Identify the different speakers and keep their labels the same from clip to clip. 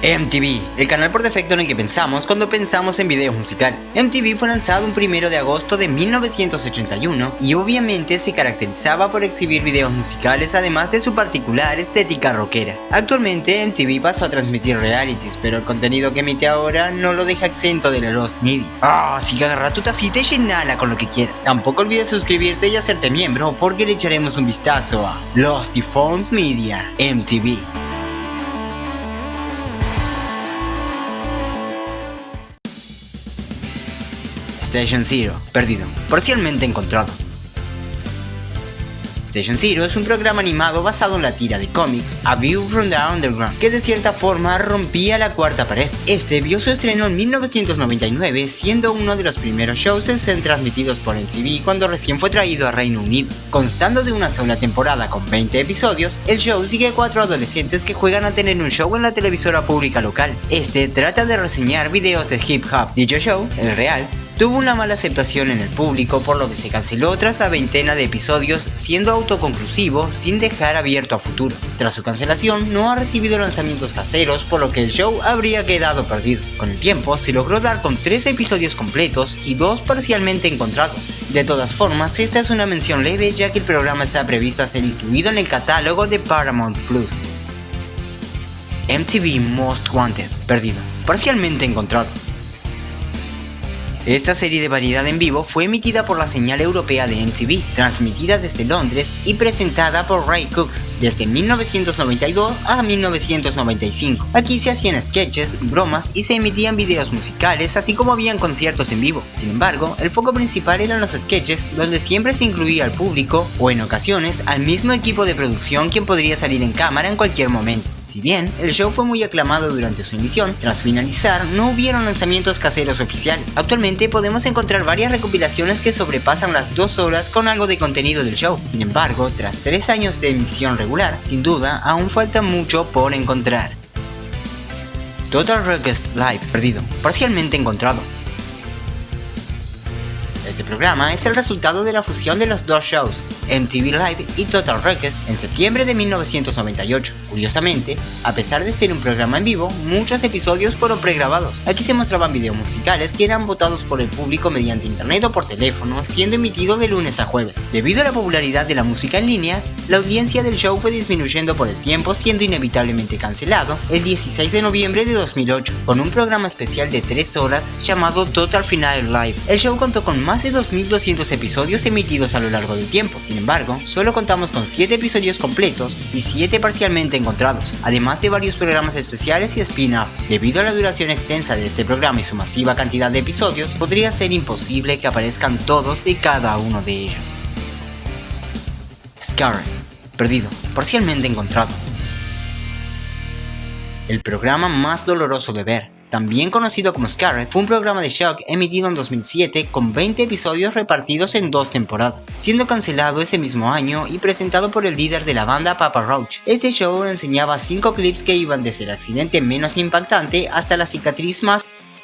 Speaker 1: MTV, el canal por defecto en el que pensamos cuando pensamos en videos musicales. MTV fue lanzado un 1 de agosto de 1981 y obviamente se caracterizaba por exhibir videos musicales además de su particular estética rockera. Actualmente MTV pasó a transmitir realities, pero el contenido que emite ahora no lo deja exento de la Lost Media. Así que agarra tu tacita y llenala con lo que quieras. Tampoco olvides suscribirte y hacerte miembro porque le echaremos un vistazo a Lost Defunct Media, MTV. Station Zero, perdido, parcialmente encontrado. Station Zero es un programa animado basado en la tira de cómics A View from the Underground, que de cierta forma rompía la cuarta pared. Este vio su estreno en 1999, siendo uno de los primeros shows en ser transmitidos por MTV cuando recién fue traído a Reino Unido. Constando de una sola temporada con 20 episodios, el show sigue a 4 adolescentes que juegan a tener un show en la televisora pública local. Este trata de reseñar videos de hip hop. Dicho show, el real, tuvo una mala aceptación en el público, por lo que se canceló tras la veintena de episodios, siendo autoconclusivo sin dejar abierto a futuro. Tras su cancelación, no ha recibido lanzamientos caseros, por lo que el show habría quedado perdido. Con el tiempo, se logró dar con 3 episodios completos y 2 parcialmente encontrados. De todas formas, esta es una mención leve, ya que el programa está previsto a ser incluido en el catálogo de Paramount Plus. MTV Most Wanted, perdido, parcialmente encontrado. Esta serie de variedad en vivo fue emitida por la señal europea de MTV, transmitida desde Londres y presentada por Ray Cooks desde 1992 a 1995. Aquí se hacían sketches, bromas y se emitían videos musicales, así como habían conciertos en vivo. Sin embargo, el foco principal eran los sketches, donde siempre se incluía al público o en ocasiones al mismo equipo de producción, quien podría salir en cámara en cualquier momento. Si bien el show fue muy aclamado durante su emisión, tras finalizar no hubieron lanzamientos caseros oficiales. Actualmente podemos encontrar varias recopilaciones que sobrepasan las 2 horas con algo de contenido del show. Sin embargo, tras 3 años de emisión regular, sin duda aún falta mucho por encontrar. Total Request Live, perdido, parcialmente encontrado. Este programa es el resultado de la fusión de los dos shows, MTV Live y Total Request, en septiembre de 1998. Curiosamente, a pesar de ser un programa en vivo, muchos episodios fueron pregrabados. Aquí se mostraban videos musicales que eran votados por el público mediante internet o por teléfono, siendo emitido de lunes a jueves. Debido a la popularidad de la música en línea, la audiencia del show fue disminuyendo por el tiempo, siendo inevitablemente cancelado el 16 de noviembre de 2008, con un programa especial de 3 horas llamado Total Finale Live. El show contó con más de 2.200 episodios emitidos a lo largo del tiempo. Sin embargo, solo contamos con 7 episodios completos y 7 parcialmente encontrados, además de varios programas especiales y spin-off. Debido a la duración extensa de este programa y su masiva cantidad de episodios, podría ser imposible que aparezcan todos y cada uno de ellos. Scarred, perdido, parcialmente encontrado. El programa más doloroso de ver, también conocido como Scarred, fue un programa de shock emitido en 2007 con 20 episodios repartidos en 2 temporadas, siendo cancelado ese mismo año y presentado por el líder de la banda, Papa Roach. Este show enseñaba 5 clips que iban desde el accidente menos impactante hasta la cicatriz más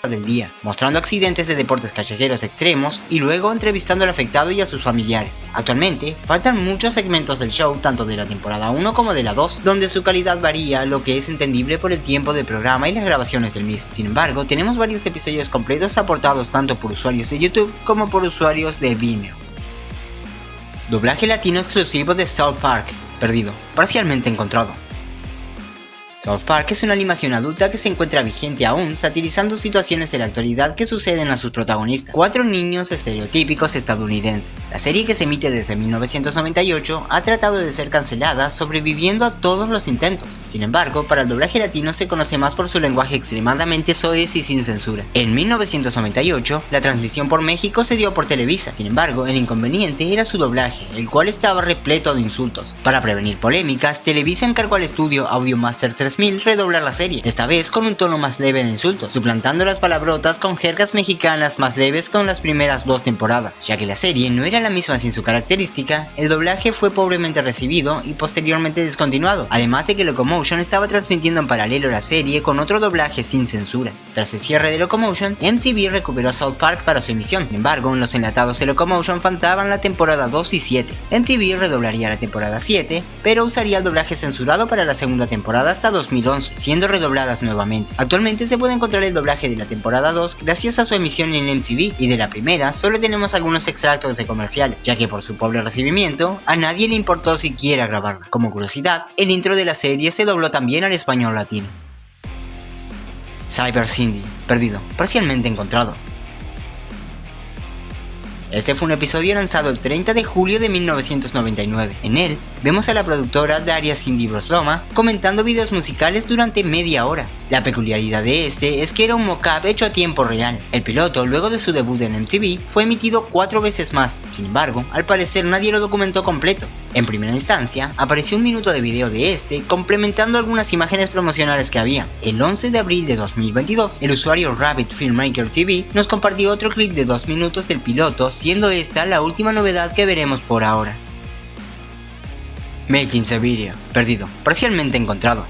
Speaker 1: del día, mostrando accidentes de deportes callejeros extremos y luego entrevistando al afectado y a sus familiares. Actualmente, faltan muchos segmentos del show, tanto de la temporada 1 como de la 2, donde su calidad varía, lo que es entendible por el tiempo del programa y las grabaciones del mismo. Sin embargo, tenemos varios episodios completos aportados tanto por usuarios de YouTube como por usuarios de Vimeo. Doblaje latino exclusivo de South Park, perdido, parcialmente encontrado. South Park es una animación adulta que se encuentra vigente aún, satirizando situaciones de la actualidad que suceden a sus protagonistas, 4 niños estereotípicos estadounidenses. La serie, que se emite desde 1998, ha tratado de ser cancelada, sobreviviendo a todos los intentos. Sin embargo, para el doblaje latino se conoce más por su lenguaje extremadamente soez y sin censura. En 1998, la transmisión por México se dio por Televisa. Sin embargo, el inconveniente era su doblaje, el cual estaba repleto de insultos. Para prevenir polémicas, Televisa encargó al estudio Audiomaster 3000 redoblar la serie, esta vez con un tono más leve de insultos, suplantando las palabrotas con jergas mexicanas más leves con las primeras 2 temporadas. Ya que la serie no era la misma sin su característica, el doblaje fue pobremente recibido y posteriormente descontinuado, además de que Locomotion estaba transmitiendo en paralelo la serie con otro doblaje sin censura. Tras el cierre de Locomotion, MTV recuperó South Park para su emisión. Sin embargo, en los enlatados de Locomotion faltaban la temporada 2 y 7. MTV redoblaría la temporada 7, pero usaría el doblaje censurado para la segunda temporada hasta 2011, siendo redobladas nuevamente. Actualmente se puede encontrar el doblaje de la temporada 2 gracias a su emisión en MTV, y de la primera solo tenemos algunos extractos de comerciales, ya que por su pobre recibimiento, a nadie le importó siquiera grabarla. Como curiosidad, el intro de la serie se dobló también al español latino. Cyber Cindy, perdido, parcialmente encontrado. Este fue un episodio lanzado el 30 de julio de 1999. En él, vemos a la productora Daria Cindy Brosloma comentando videos musicales durante media hora. La peculiaridad de este es que era un mock-up hecho a tiempo real. El piloto, luego de su debut en MTV, fue emitido 4 veces más. Sin embargo, al parecer nadie lo documentó completo. En primera instancia, apareció un minuto de video de este, complementando algunas imágenes promocionales que había. El 11 de abril de 2022, el usuario Rabbit Filmmaker TV nos compartió otro clip de 2 minutos del piloto, siendo esta la última novedad que veremos por ahora. Making the Video, perdido, parcialmente encontrado.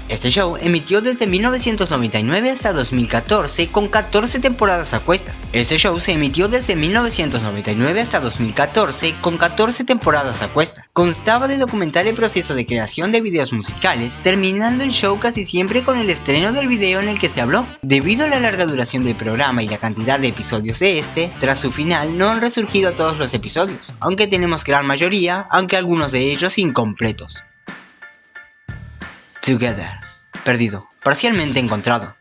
Speaker 1: Este show emitió desde 1999 hasta 2014 con 14 temporadas a cuestas. Este show se emitió desde 1999 hasta 2014 con 14 temporadas a cuestas. Constaba de documentar el proceso de creación de videos musicales, terminando el show casi siempre con el estreno del video en el que se habló. Debido a la larga duración del programa y la cantidad de episodios de este, tras su final no han resurgido todos los episodios, aunque tenemos gran mayoría, aunque algunos de ellos incompletos. Together, perdido, parcialmente encontrado.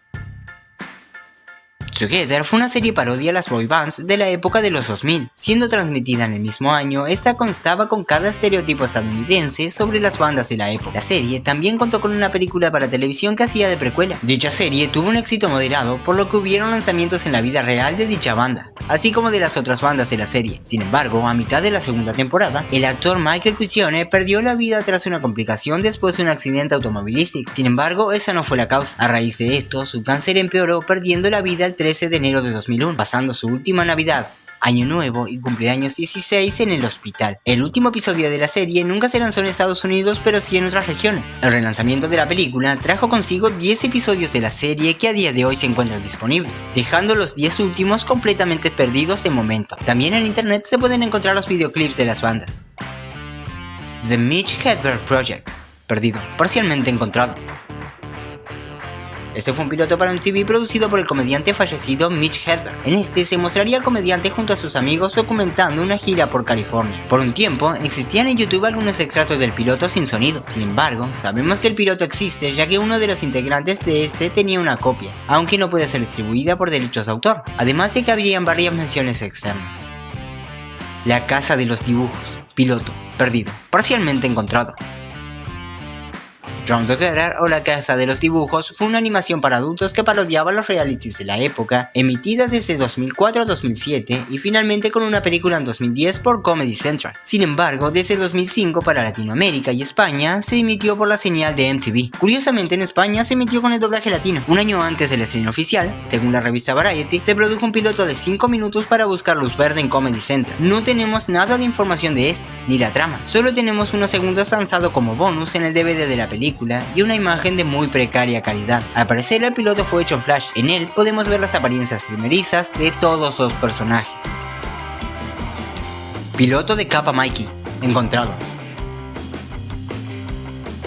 Speaker 1: Together fue una serie parodia a las boy bands de la época de los 2000, siendo transmitida en el mismo año. Esta constaba con cada estereotipo estadounidense sobre las bandas de la época. La serie también contó con una película para televisión que hacía de precuela. Dicha serie tuvo un éxito moderado, por lo que hubieron lanzamientos en la vida real de dicha banda, así como de las otras bandas de la serie. Sin embargo, a mitad de la segunda temporada, el actor Michael Cuisione perdió la vida tras una complicación después de un accidente automovilístico. Sin embargo, esa no fue la causa. A raíz de esto, su cáncer empeoró, perdiendo la vida el 13 de enero de 2001, pasando su última Navidad, Año Nuevo y cumpleaños 16 en el hospital. El último episodio de la serie nunca se lanzó en Estados Unidos, pero sí en otras regiones. El relanzamiento de la película trajo consigo 10 episodios de la serie que a día de hoy se encuentran disponibles, dejando los 10 últimos completamente perdidos de momento. También en internet se pueden encontrar los videoclips de las bandas. The Mitch Hedberg Project, perdido, parcialmente encontrado. Este fue un piloto para MTV producido por el comediante fallecido Mitch Hedberg. En este se mostraría al comediante junto a sus amigos documentando una gira por California. Por un tiempo, existían en YouTube algunos extractos del piloto sin sonido. Sin embargo, sabemos que el piloto existe ya que uno de los integrantes de este tenía una copia, aunque no puede ser distribuida por derechos de autor, además de que habrían varias menciones externas. La Casa de los Dibujos, piloto, perdido, parcialmente encontrado. Drown Together o La Casa de los Dibujos fue una animación para adultos que parodiaba los realities de la época, emitida desde 2004 a 2007 y finalmente con una película en 2010 por Comedy Central. Sin embargo, desde 2005 para Latinoamérica y España se emitió por la señal de MTV. Curiosamente, en España se emitió con el doblaje latino. Un año antes del estreno oficial, según la revista Variety, se produjo un piloto de 5 minutos para buscar luz verde en Comedy Central. No tenemos nada de información de este, ni la trama, solo tenemos unos segundos lanzado como bonus en el DVD de la película y una imagen de muy precaria calidad. Al parecer el piloto fue hecho en Flash. En él podemos ver las apariencias primerizas de todos los personajes. Piloto de Kappa Mikey, encontrado.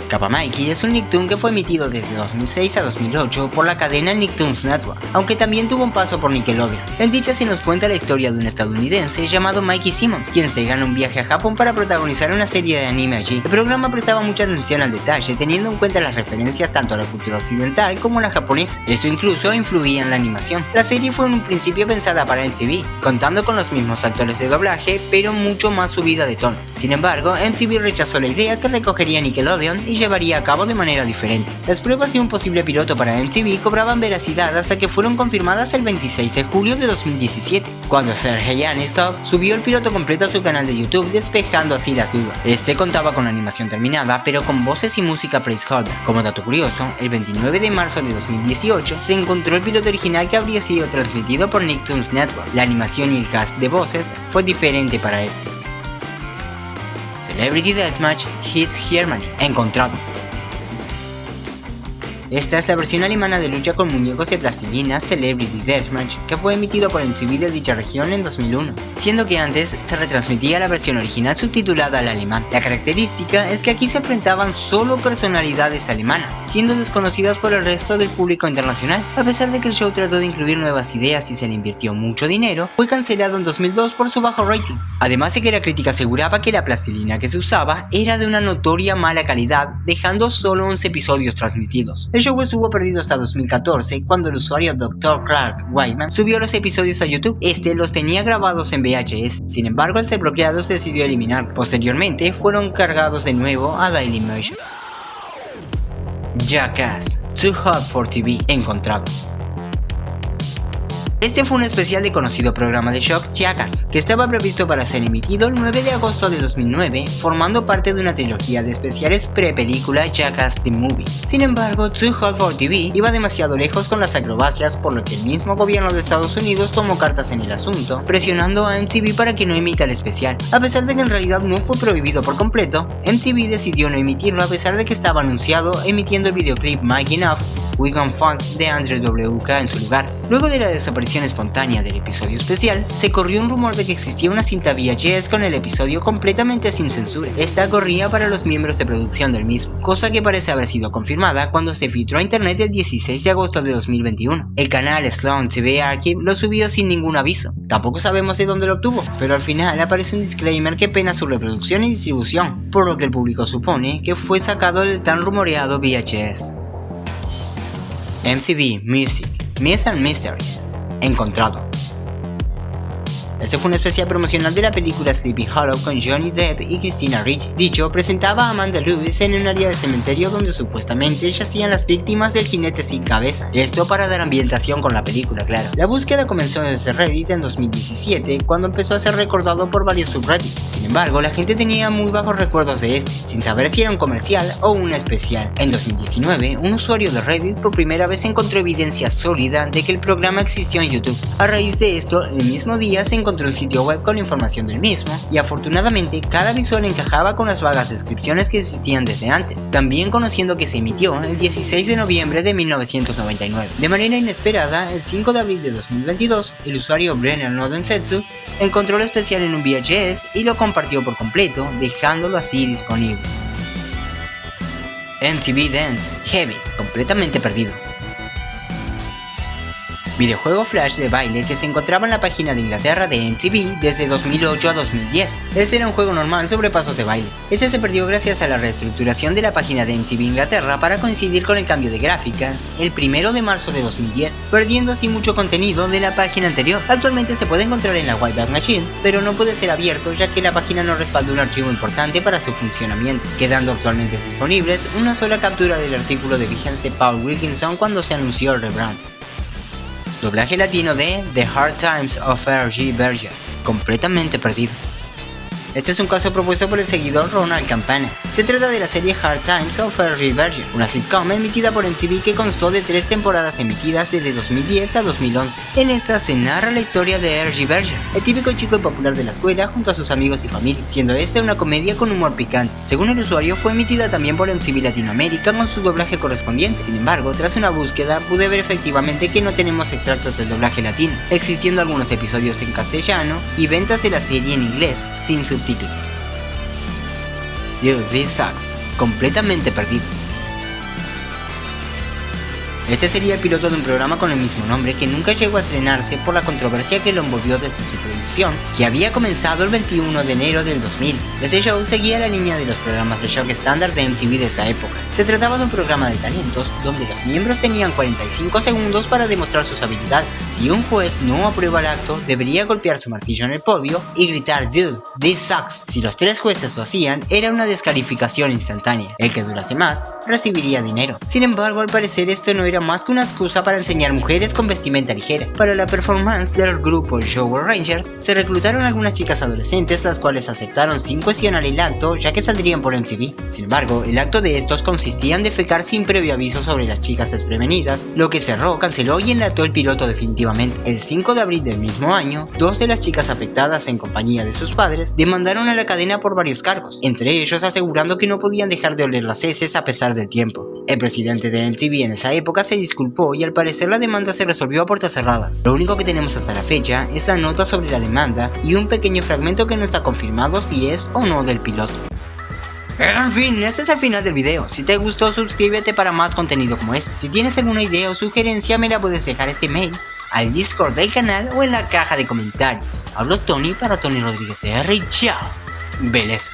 Speaker 1: Kappa Mikey es un Nicktoon que fue emitido desde 2006 a 2008 por la cadena Nicktoons Network, aunque también tuvo un paso por Nickelodeon. En dicha se nos cuenta la historia de un estadounidense llamado Mikey Simmons, quien se gana un viaje a Japón para protagonizar una serie de anime allí. El programa prestaba mucha atención al detalle, teniendo en cuenta las referencias tanto a la cultura occidental como a la japonesa. Esto incluso influía en la animación. La serie fue en un principio pensada para MTV, contando con los mismos actores de doblaje, pero mucho más subida de tono. Sin embargo, MTV rechazó la idea que recogería Nickelodeon y llevaría a cabo de manera diferente. Las pruebas de un posible piloto para MTV cobraban veracidad hasta que fueron confirmadas el 26 de julio de 2017, cuando Sergei Aniskov subió el piloto completo a su canal de YouTube, despejando así las dudas. Este contaba con la animación terminada, pero con voces y música placeholder. Como dato curioso, el 29 de marzo de 2018 se encontró el piloto original que habría sido transmitido por Nicktoons Network. La animación y el cast de voces fue diferente para este. Celebrity Deathmatch Hits Germany, encontrado. Esta es la versión alemana de lucha con muñecos de plastilina Celebrity Deathmatch, que fue emitido por MTV de dicha región en 2001, siendo que antes se retransmitía la versión original subtitulada al alemán. La característica es que aquí se enfrentaban solo personalidades alemanas, siendo desconocidas por el resto del público internacional. A pesar de que el show trató de incluir nuevas ideas y se le invirtió mucho dinero, fue cancelado en 2002 por su bajo rating. Además de que la crítica aseguraba que la plastilina que se usaba era de una notoria mala calidad, dejando solo 11 episodios transmitidos. El show estuvo perdido hasta 2014, cuando el usuario Dr. Clark Wyman subió los episodios a YouTube. Este los tenía grabados en VHS, sin embargo al ser bloqueados decidió eliminar. Posteriormente fueron cargados de nuevo a Dailymotion. Jackass, Too Hot for TV, encontrado. Este fue un especial de conocido programa de shock Jackass, que estaba previsto para ser emitido el 9 de agosto de 2009, formando parte de una trilogía de especiales pre-película Jackass The Movie. Sin embargo, Too Hot for TV iba demasiado lejos con las acrobacias, por lo que el mismo gobierno de Estados Unidos tomó cartas en el asunto, presionando a MTV para que no emita el especial. A pesar de que en realidad no fue prohibido por completo, MTV decidió no emitirlo a pesar de que estaba anunciado emitiendo el videoclip Mike Enough, We Gon' Funk de Andrew WK en su lugar. Luego de la desaparición espontánea del episodio especial, se corrió un rumor de que existía una cinta VHS con el episodio completamente sin censura. Esta corría para los miembros de producción del mismo, cosa que parece haber sido confirmada cuando se filtró a internet el 16 de agosto de 2021. El canal Sloan TV Archive lo subió sin ningún aviso. Tampoco sabemos de dónde lo obtuvo, pero al final aparece un disclaimer que pena su reproducción y distribución, por lo que el público supone que fue sacado del tan rumoreado VHS. MTV Music, Myth and Mysteries, encontrado. Este fue un especial promocional de la película Sleepy Hollow con Johnny Depp y Christina Ricci. Dicho presentaba a Amanda Lewis en un área de cementerio donde supuestamente yacían las víctimas del jinete sin cabeza. Esto para dar ambientación con la película, claro. La búsqueda comenzó desde Reddit en 2017, cuando empezó a ser recordado por varios subreddits. Sin embargo, la gente tenía muy bajos recuerdos de este, sin saber si era un comercial o un especial. En 2019, un usuario de Reddit por primera vez encontró evidencia sólida de que el programa existió en YouTube. A raíz de esto, el mismo día se encontró un sitio web con la información del mismo, y afortunadamente cada visual encajaba con las vagas descripciones que existían desde antes, también conociendo que se emitió el 16 de noviembre de 1999. De manera inesperada, el 5 de abril de 2022, el usuario Brenner Nodensetsu encontró el especial en un VHS y lo compartió por completo, dejándolo así disponible. MTV Dance Heavy, completamente perdido. Videojuego flash de baile que se encontraba en la página de Inglaterra de MTV desde 2008 a 2010. Este era un juego normal sobre pasos de baile. Este se perdió gracias a la reestructuración de la página de MTV Inglaterra para coincidir con el cambio de gráficas el 1 de marzo de 2010, perdiendo así mucho contenido de la página anterior. Actualmente se puede encontrar en la Wayback Machine, pero no puede ser abierto ya que la página no respalda un archivo importante para su funcionamiento, quedando actualmente disponibles una sola captura del artículo de Behance de Paul Wilkinson cuando se anunció el rebrand. Doblaje latino de The Hard Times of R.G. Berger, completamente perdido. Este es un caso propuesto por el seguidor Ronald Campana. Se trata de la serie Hard Times of R.G. Berger, una sitcom emitida por MTV que constó de 3 temporadas emitidas desde 2010 a 2011. En esta se narra la historia de R.G. Berger, el típico chico popular de la escuela junto a sus amigos y familia, siendo esta una comedia con humor picante. Según el usuario, fue emitida también por MTV Latinoamérica con su doblaje correspondiente. Sin embargo, tras una búsqueda pude ver efectivamente que no tenemos extractos del doblaje latino, existiendo algunos episodios en castellano y ventas de la serie en inglés sin subtítulos. Dude, This Sucks, completamente perdido. Este sería el piloto de un programa con el mismo nombre que nunca llegó a estrenarse por la controversia que lo envolvió desde su producción, que había comenzado el 21 de enero del 2000. Este show seguía la línea de los programas de shock estándar de MTV de esa época. Se trataba de un programa de talentos donde los miembros tenían 45 segundos para demostrar sus habilidades. Si un juez no aprueba el acto, debería golpear su martillo en el podio y gritar "Dude, this sucks". Si los 3 jueces lo hacían, era una descalificación instantánea. El que durase más recibiría dinero. Sin embargo, al parecer esto no era más que una excusa para enseñar mujeres con vestimenta ligera. Para la performance del grupo Shower Rangers, se reclutaron algunas chicas adolescentes, las cuales aceptaron sin cuestionar el acto, ya que saldrían por MTV. Sin embargo, el acto de estos consistía en defecar sin previo aviso sobre las chicas desprevenidas, lo que cerró, canceló y enlató el piloto definitivamente. El 5 de abril del mismo año, 2 de las chicas afectadas, en compañía de sus padres, demandaron a la cadena por varios cargos, entre ellos asegurando que no podían dejar de oler las heces a pesar del tiempo. El presidente de MTV en esa época se disculpó y al parecer la demanda se resolvió a puertas cerradas. Lo único que tenemos hasta la fecha es la nota sobre la demanda y un pequeño fragmento que no está confirmado si es o no del piloto. En fin, este es el final del video. Si te gustó, suscríbete para más contenido como este. Si tienes alguna idea o sugerencia, me la puedes dejar este mail, al Discord del canal o en la caja de comentarios. Hablo Tony para Tony Rodríguez TR y chao. Beleza.